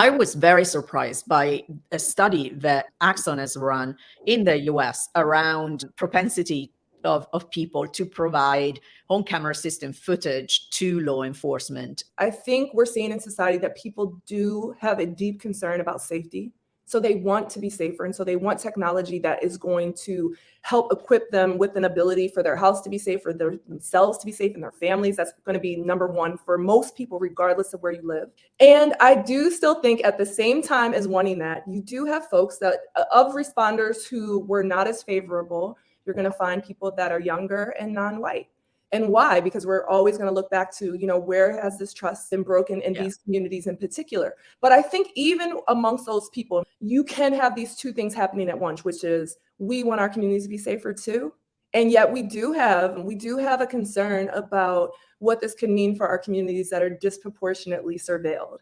I was very surprised by a study that Axon has run in the US around propensity of people to provide home camera system footage to law enforcement. I think we're seeing in society that people do have a deep concern about safety. So they want to be safer. And so they want technology that is going to help equip them with an ability for their house to be safe, for themselves to be safe, and their families. That's going to be number one for most people, regardless of where you live. And I do still think at the same time as wanting that, you do have folks that of responders who were not as favorable. You're going to find people that are younger and non-white. And why? Because we're always going to look back to, where has this trust been broken in these communities in particular? But I think even amongst those people, you can have these two things happening at once, which is we want our communities to be safer too. And yet we do have a concern about what this can mean for our communities that are disproportionately surveilled.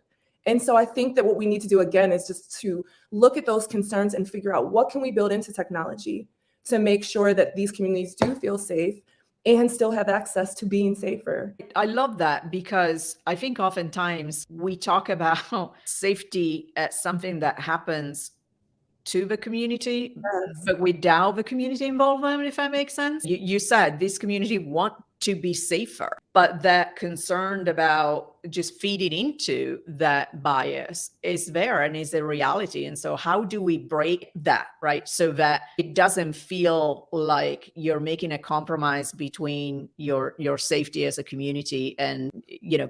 And so I think that what we need to do again is just to look at those concerns and figure out what can we build into technology to make sure that these communities do feel safe and still have access to being safer. I love that, because I think oftentimes we talk about safety as something that happens to the community, but without the community involvement, if that makes sense. You said this community want to be safer, but that concerned about just feeding into that bias is there and is a reality. And so how do we break that, right? So that it doesn't feel like you're making a compromise between your safety as a community and,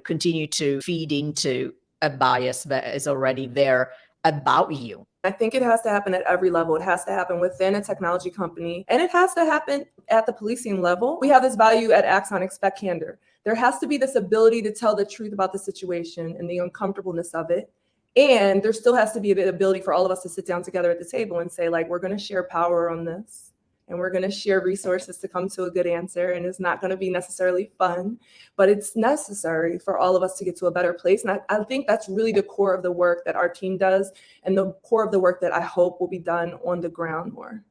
continue to feed into a bias that is already there about you. I think it has to happen at every level. It has to happen within a technology company, and it has to happen at the policing level. We have this value at Axon, expect candor. There has to be this ability to tell the truth about the situation and the uncomfortableness of it. And there still has to be the ability for all of us to sit down together at the table and say, like, we're going to share power on this. And we're going to share resources to come to a good answer. And it's not going to be necessarily fun, but it's necessary for all of us to get to a better place. And I think that's really the core of the work that our team does, and the core of the work that I hope will be done on the ground more.